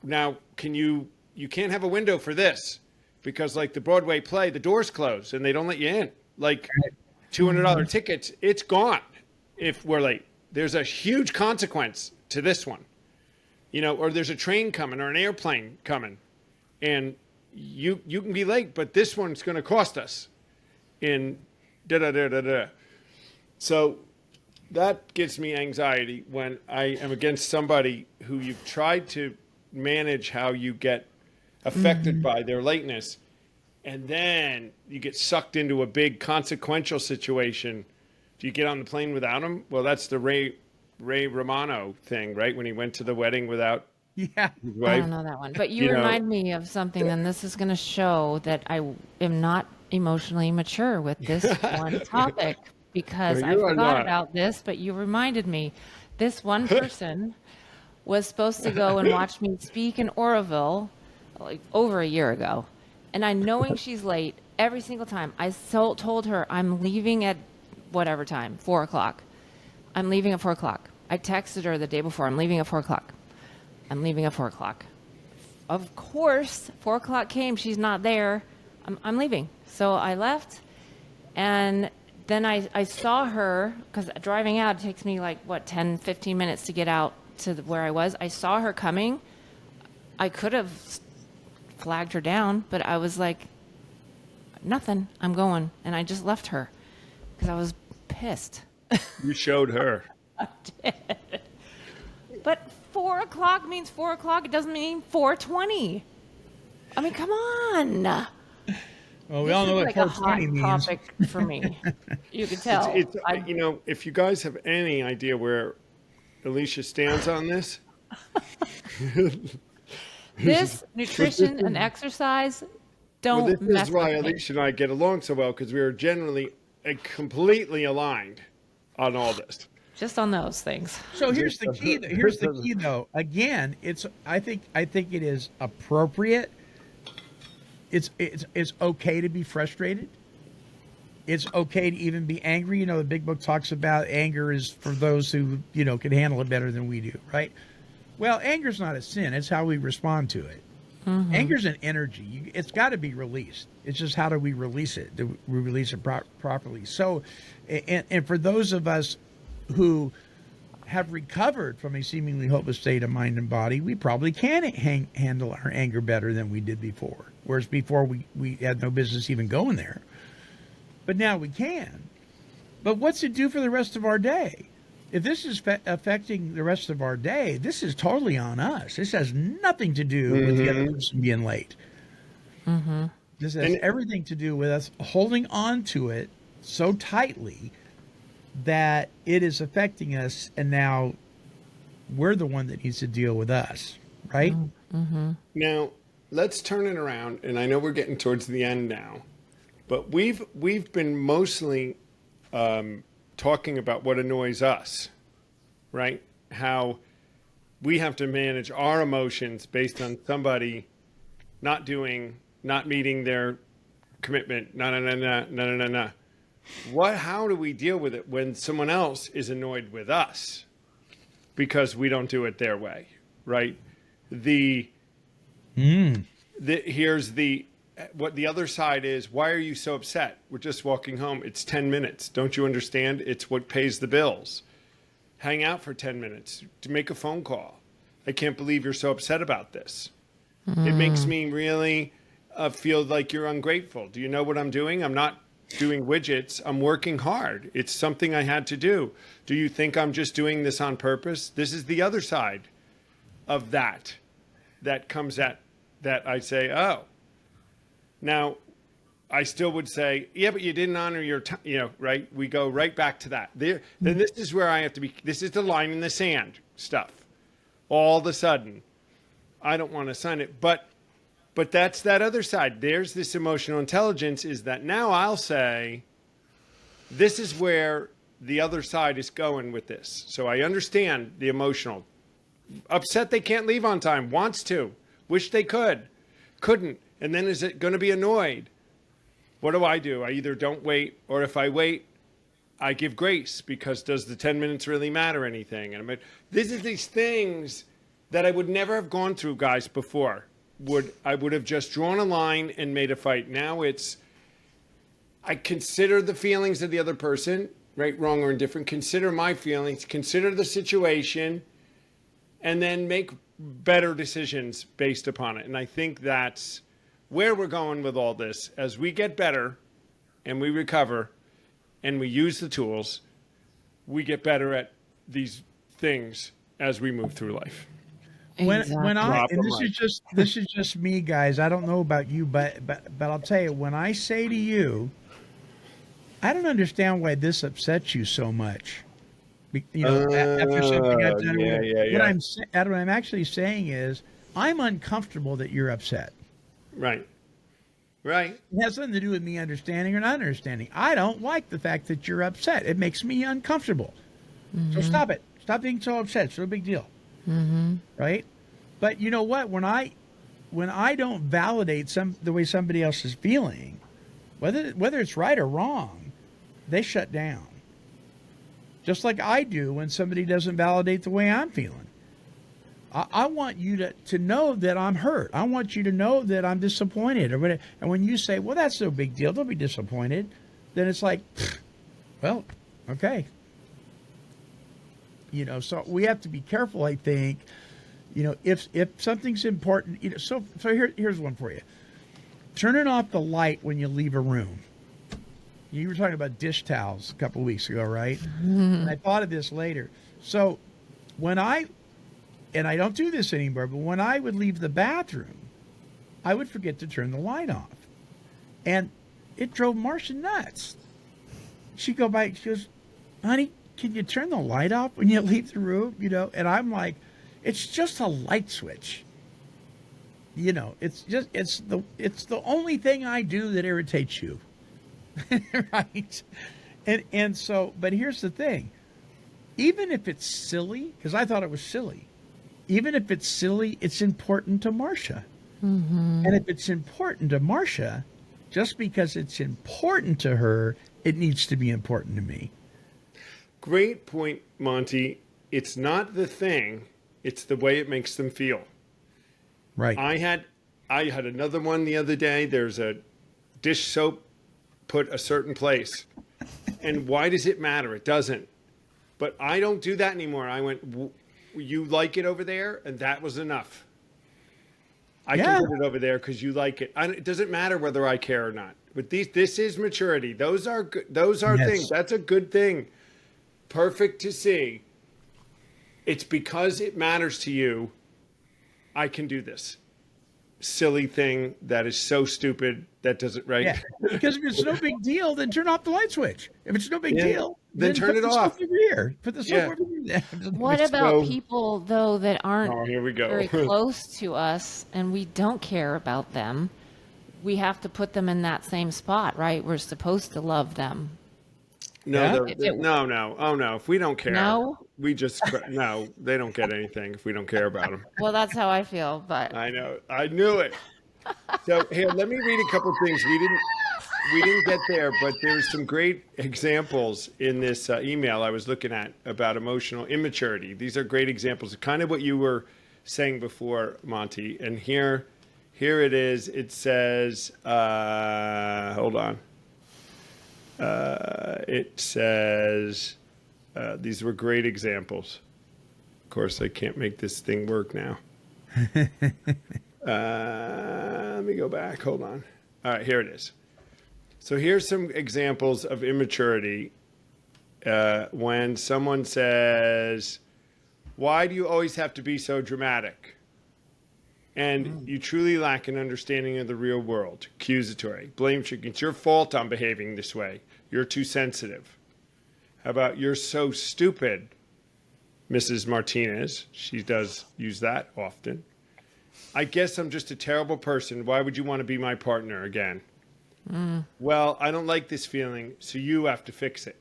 now you can't have a window for this because like the Broadway play, the doors close and they don't let you in. Like $200 tickets, it's gone if we're late. There's a huge consequence to this one, or there's a train coming or an airplane coming and you can be late, but this one's going to cost us in da-da-da-da-da. So that gives me anxiety when I am against somebody who you've tried to manage how you get affected by their lateness, and then you get sucked into a big consequential situation. Do you get on the plane without him? Well, that's the Ray Romano thing, right? When he went to the wedding without his wife. I don't know that one. But you remind me of something, and this is going to show that I am not emotionally mature with this one topic because No, I you are forgot not. about this, but you reminded me. This one person was supposed to go and watch me speak in Oroville like over a year ago. And knowing she's late every single time, I told her I'm leaving at whatever time, 4 o'clock. I'm leaving at 4 o'clock. I texted her the day before, I'm leaving at 4 o'clock. I'm leaving at 4 o'clock. Of course, 4 o'clock came. She's not there. I'm leaving. So I left. And then I saw her, because driving out, it takes me 10, 15 minutes to get out to where I was. I saw her coming. I could have flagged her down, but I was like, nothing. I'm going. And I just left her because I was pissed. You showed her. I did. But 4 o'clock means 4 o'clock. It doesn't mean 4:20. I mean, come on. Well, we all know what This is like a 420 hot means. topic for me. You can tell. It's if you guys have any idea where Alicia stands on this, This nutrition and exercise don't this mess is why with me. Alicia and I get along so well, because we are generally completely aligned on all this. Just on those things. So here's the key. Here's the key, though. Again, I think it is appropriate. It's okay to be frustrated. It's okay to even be angry. You know, the big book talks about anger is for those who can handle it better than we do, right? Well, anger's not a sin. It's how we respond to it. Mm-hmm. Anger's an energy. It's got to be released. It's just how do we release it? Do we release it properly? So, and for those of us who have recovered from a seemingly hopeless state of mind and body, we probably can handle our anger better than we did before. Whereas before we had no business even going there. But now we can. But what's it do for the rest of our day? If this is affecting the rest of our day, this is totally on us. This has nothing to do with the other person being late. Mm-hmm. This has everything to do with us holding on to it so tightly that it is affecting us, and now we're the one that needs to deal with us, right? Mm-hmm. Now, let's turn it around, and I know we're getting towards the end now, but we've been mostly talking about what annoys us, right? How we have to manage our emotions based on somebody not meeting their commitment. No. How do we deal with it when someone else is annoyed with us because we don't do it their way, right? Here's what the other side is. Why are you so upset? We're just walking home. It's 10 minutes. Don't you understand? It's what pays the bills. Hang out for 10 minutes to make a phone call. I can't believe you're so upset about this. It makes me really feel like you're ungrateful. Do you know what I'm doing? I'm not doing widgets. I'm working hard. It's something I had to do. Do you think I'm just doing this on purpose? This is the other side of that comes at that. I say, oh, now I still would say, yeah, but you didn't honor your time, right? We go right back to that. Then this is where I have to be. This is the line in the sand stuff. All of a sudden, I don't want to sign it, but that's that other side. There's this emotional intelligence is that now I'll say, this is where the other side is going with this. So I understand the emotional. Upset they can't leave on time, wants to, wish they could, couldn't. And then is it going to be annoyed? What do? I either don't wait, or if I wait, I give grace, because does the 10 minutes really matter anything? And this is these things that I would never have gone through, guys, before. I would have just drawn a line and made a fight. Now I consider the feelings of the other person, right, wrong, or indifferent. Consider my feelings, consider the situation, and then make better decisions based upon it. And I think that's where we're going with all this. As we get better and we recover and we use the tools, we get better at these things as we move through life. When I, and this is just me, guys. I don't know about you, but I'll tell you, when I say to you, I don't understand why this upsets you so much. After something I've done, what I'm actually saying is, I'm uncomfortable that you're upset. Right. Right. It has nothing to do with me understanding or not understanding. I don't like the fact that you're upset. It makes me uncomfortable. So stop it. Stop being so upset. It's no big deal. Right? But you know what? When I don't validate the way somebody else is feeling, whether it's right or wrong, they shut down. Just like I do when somebody doesn't validate the way I'm feeling. I want you to know that I'm hurt. I want you to know that I'm disappointed or whatever. And when you say, well, that's no big deal, don't be disappointed, then it's like, well, okay. So we have to be careful, I think, if something's important, so here's one for you. Turning off the light when you leave a room. You were talking about dish towels a couple of weeks ago, right? And I thought of this later. So and I don't do this anymore, but when I would leave the bathroom, I would forget to turn the light off. And it drove Marcia nuts. She'd go by, she goes, honey, can you turn the light off when you leave the room? And I'm like, it's just a light switch. It's the only thing I do that irritates you. Right? And so, but here's the thing. Even if it's silly, because I thought it was silly, even if it's silly, it's important to Marcia. And if it's important to Marcia, just because it's important to her, it needs to be important to me. Great point, Monty. It's not the thing, it's the way it makes them feel. Right. I had another one the other day. There's a dish soap put a certain place. And why does it matter? It doesn't. But I don't do that anymore. I went, you like it over there? And that was enough. I can put it over there because you like it. It doesn't matter whether I care or not. But this is maturity. Those are good. Those are things. That's a good thing. Perfect to see. It's because it matters to you. I can do this silly thing that is so stupid that doesn't right. Yeah. Because if it's no big deal, then turn off the light switch. If it's no big deal, then turn it off. Over here. Put the soap over here. What about people though that aren't here we go. very close to us and we don't care about them? We have to put them in that same spot, right? We're supposed to love them. No, no. Oh no. If we don't care, we just no. They don't get anything if we don't care about them. Well, that's how I feel, but I know. I knew it. So here, let me read a couple things. We didn't get there, but there's some great examples in this email I was looking at about emotional immaturity. These are great examples of kind of what you were saying before, Monty. And here it is. It says, hold on. It says, these were great examples. Of course, I can't make this thing work now. Let me go back. Hold on. All right, here it is. So here's some examples of immaturity. When someone says, why do you always have to be so dramatic? And you truly lack an understanding of the real world. Accusatory. Blame shifting. It's your fault I'm behaving this way. You're too sensitive. How about you're so stupid, Mrs. Martinez? She does use that often. I guess I'm just a terrible person. Why would you want to be my partner again? Well, I don't like this feeling, so you have to fix it.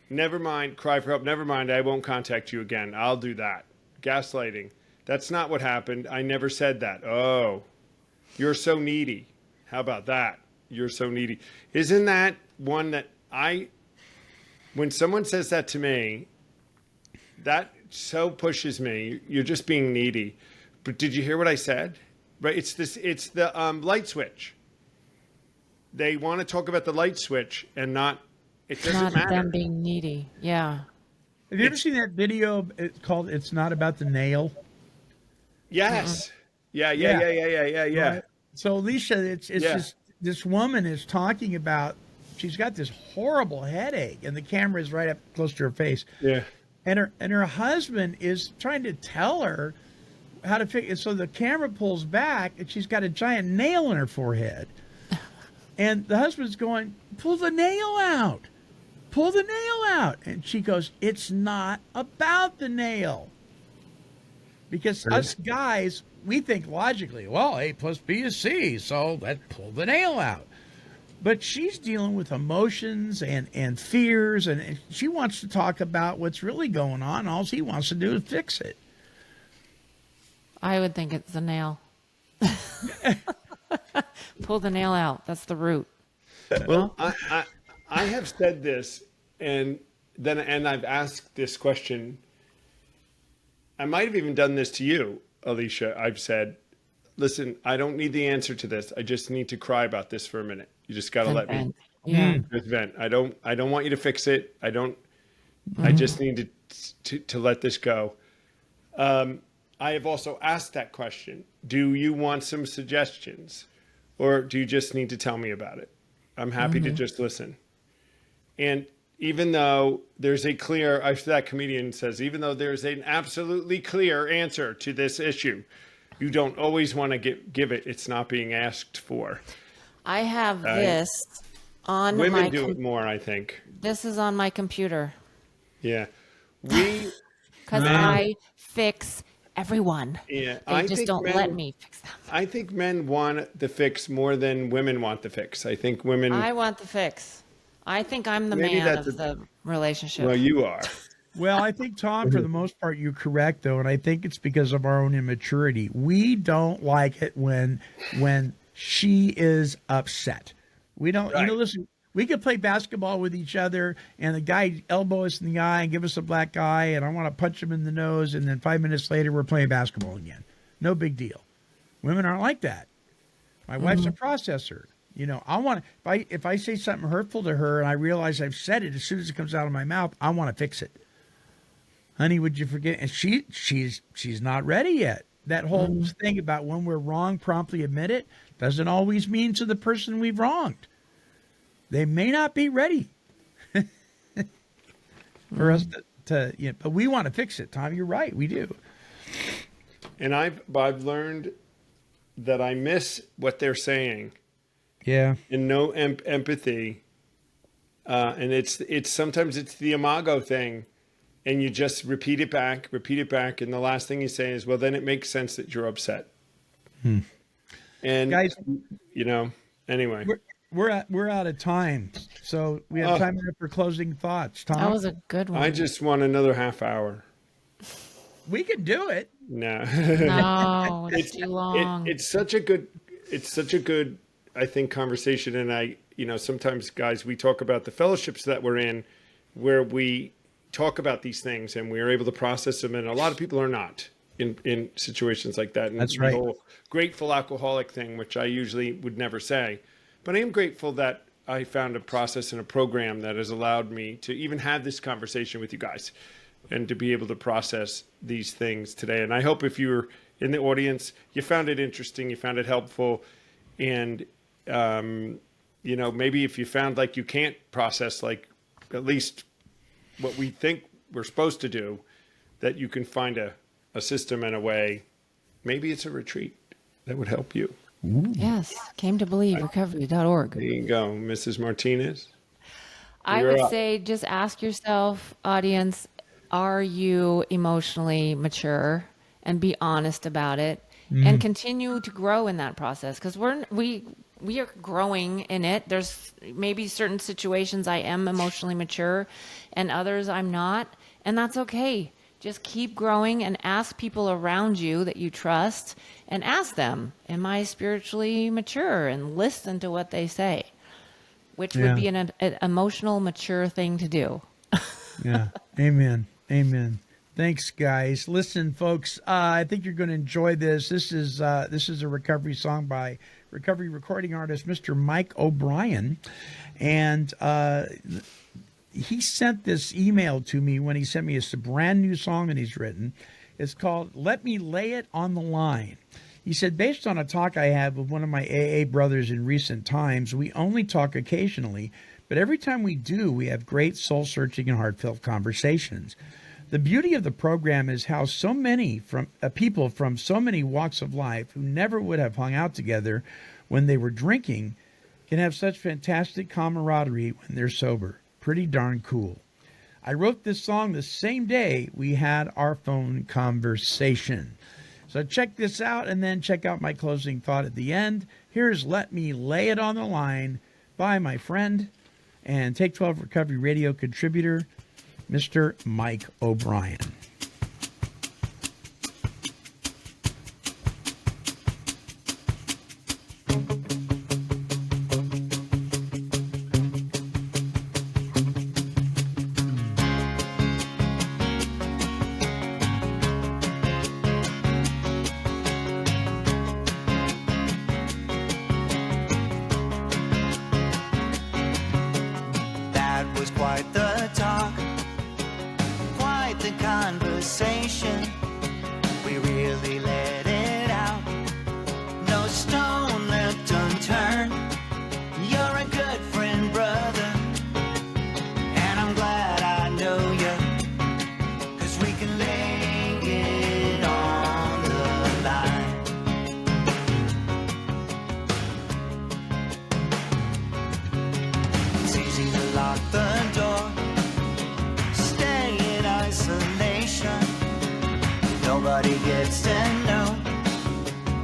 Never mind. Cry for help. Never mind. I won't contact you again. I'll do that. Gaslighting. That's not what happened. I never said that. Oh, you're so needy. How about that? You're so needy. Isn't that one that when someone says that to me, that so pushes me. You're just being needy. But did you hear what I said? Right? It's the light switch. They want to talk about the light switch and not, it doesn't matter. Them being needy. Yeah. Have you ever seen that video called It's Not About the Nail? Yes. Yeah. Right. So Alicia, it's Yeah. just this woman is talking about she's got this horrible headache and the camera is right up close to her face. Yeah. And her husband is trying to tell her how to fix it. So the camera pulls back and she's got a giant nail in her forehead. And the husband's going, pull the nail out. Pull the nail out. And she goes, it's not about the nail. Because us guys, we think logically, well, A plus B is C, so let's pull the nail out. But she's dealing with emotions and fears, and she wants to talk about what's really going on. All he wants to do is fix it. I would think it's the nail. Pull the nail out. That's the root. Well, I have said this, and I've asked this question. I might have even done this to you, Alicia. I've said, listen, I don't need the answer to this. I just need to cry about this for a minute. You just got to let me just vent. I don't want you to fix it. I just need to let this go. I have also asked that question. Do you want some suggestions, or do you just need to tell me about it? I'm happy to just listen. And even though there's a clear, that comedian says, even though there's an absolutely clear answer to this issue, you don't always want to give it. It's not being asked for. I have this on Women do it more, I think. This is on my computer. Yeah. Because I fix everyone. Yeah. They just don't let me fix them. I think men want the fix more than women want the fix. I think women... I want the fix. I think I'm the Maybe man that's of the relationship. Well, you are. Well, I think, Tom, for the most part, you're correct, though, and I think it's because of our own immaturity. We don't like it when she is upset. We don't, Right. listen, we could play basketball with each other, and the guy elbow us in the eye and give us a black eye, and I want to punch him in the nose, and then 5 minutes later, we're playing basketball again. No big deal. Women aren't like that. My wife's a processor. I want to, if I say something hurtful to her and I realize I've said it, as soon as it comes out of my mouth, I want to fix it. Honey, would you forget? And she's not ready yet. That whole thing about when we're wrong, promptly admit it, doesn't always mean to the person we've wronged. They may not be ready for us to but we want to fix it, Tom. You're right. We do. And I've learned that I miss what they're saying. Yeah. And no empathy. And it's sometimes it's the imago thing. And you just repeat it back. And the last thing you say is, well, then it makes sense that you're upset. And, Guys, anyway. We're out of time. So we have time for closing thoughts. Tom? That was a good one. I just want another half hour. We could do it. No. No, it's too long. It's such a good, I think, conversation. And sometimes, guys, we talk about the fellowships that we're in where we talk about these things and we're able to process them. And a lot of people are not in situations like that. And that's right. The whole grateful alcoholic thing, which I usually would never say. But I am grateful that I found a process and a program that has allowed me to even have this conversation with you guys and to be able to process these things today. And I hope if you're in the audience, you found it interesting, you found it helpful. And, maybe if you found like you can't process like at least what we think we're supposed to do, that you can find a system and a way. Maybe it's a retreat that would help you. Yes, came to believe recovery.org. There you go, Mrs. Martinez. I would say just ask yourself, audience, are you emotionally mature, and be honest about it, and continue to grow in that process, because we are growing in it. There's maybe certain situations I am emotionally mature and others I'm not, and that's okay. Just keep growing and ask people around you that you trust, and ask them, am I spiritually mature? And listen to what they say, which would be an emotional mature thing to do. Yeah. Amen. Thanks, guys. Listen, folks, I think you're going to enjoy this. This is a recovery song by recovery recording artist Mr. Mike O'Brien. And he sent this email to me when he sent me a brand new song that he's written. It's called Let Me Lay It on the Line. He said, based on a talk I had with one of my AA brothers in recent times, we only talk occasionally, but every time we do, we have great soul-searching and heartfelt conversations. The beauty of the program is how so many people from so many walks of life who never would have hung out together when they were drinking can have such fantastic camaraderie when they're sober. Pretty darn cool. I wrote this song the same day we had our phone conversation. So check this out, and then check out my closing thought at the end. Here's Let Me Lay It on the Line by my friend and Take 12 Recovery Radio contributor, Mr. Mike O'Brien. That was quite the talk, quite the conversation. We really let it out, no stone left unturned. You're a good friend, brother, and I'm glad I know you, 'cause we can lay it on the line. It's easy to lock the door, stay in isolation. Nobody gets to know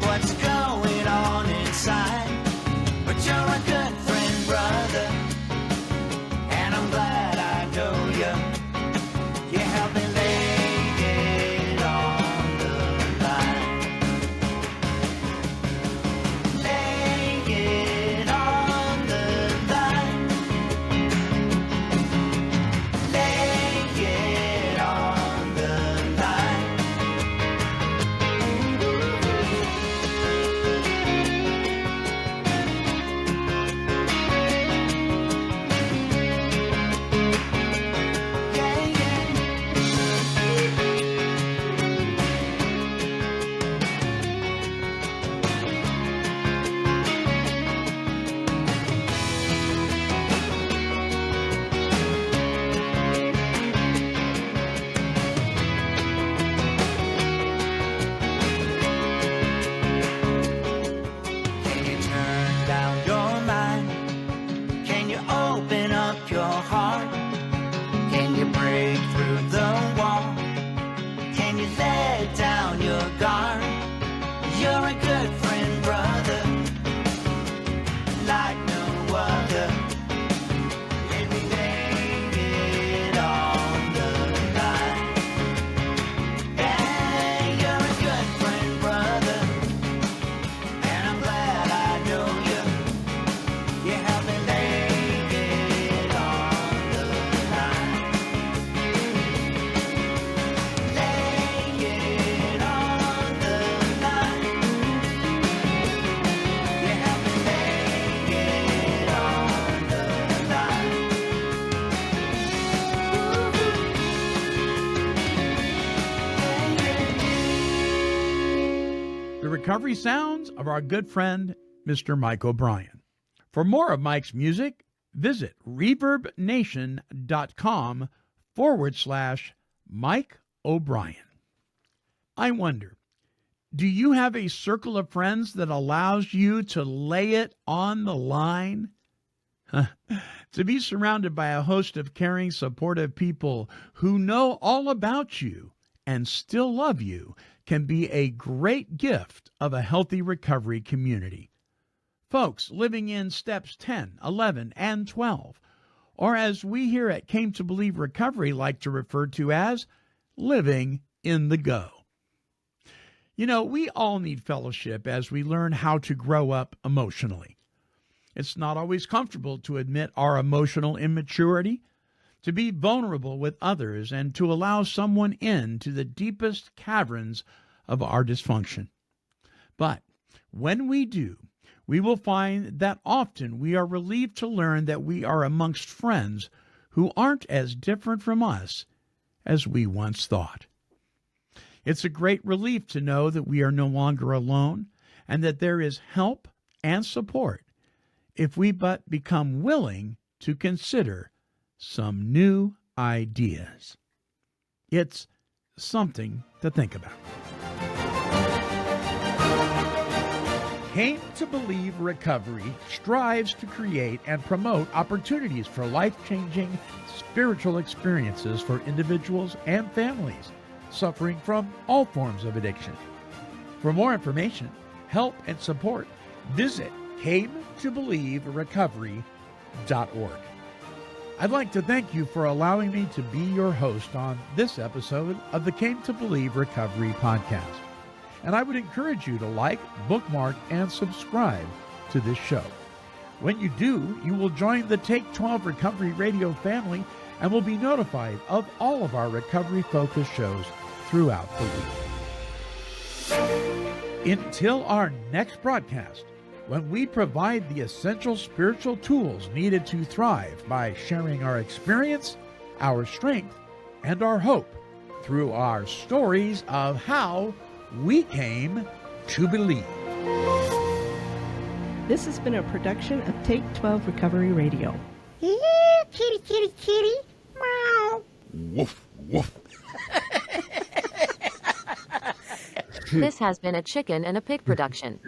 what's going on inside. But you're a good friend, brother, and I'm glad I know you. You help me lay it on the line. Lay it on the line. Lay it on the line. Yeah, yeah. Can you turn down your mind? Can you open up your heart? Can you break through the wall? Can you let down your guard? You're a good friend, brother, like no other. Let me lay it on the line. Yeah, you're a good friend, brother, and I'm glad I know you. You help me lay it on the line. Lay it on the line. You help me lay it on the line. The recovery sounds of our good friend, Mr. Mike O'Brien. For more of Mike's music, visit reverbnation.com/Mike O'Brien. I wonder, do you have a circle of friends that allows you to lay it on the line? To be surrounded by a host of caring, supportive people who know all about you and still love you can be a great gift of a healthy recovery community. Folks living in steps 10, 11, and 12, or as we here at Came to Believe Recovery like to refer to as living in the go. You know, we all need fellowship as we learn how to grow up emotionally. It's not always comfortable to admit our emotional immaturity, to be vulnerable with others, and to allow someone into the deepest caverns of our dysfunction. But when we do, we will find that often we are relieved to learn that we are amongst friends who aren't as different from us as we once thought. It's a great relief to know that we are no longer alone and that there is help and support if we but become willing to consider some new ideas. It's something to think about. Came to Believe Recovery strives to create and promote opportunities for life-changing spiritual experiences for individuals and families suffering from all forms of addiction. For more information, help, and support, visit cametobelieverecovery.org. I'd like to thank you for allowing me to be your host on this episode of the Came to Believe Recovery podcast. And I would encourage you to like, bookmark, and subscribe to this show. When you do, you will join the Take 12 Recovery Radio family and will be notified of all of our recovery-focused shows throughout the week. Until our next broadcast, when we provide the essential spiritual tools needed to thrive by sharing our experience, our strength, and our hope through our stories of how we came to believe. This has been a production of Take 12 Recovery Radio. Yeah, kitty, kitty, kitty. Meow. Woof, woof. This has been a Chicken and a Pig production.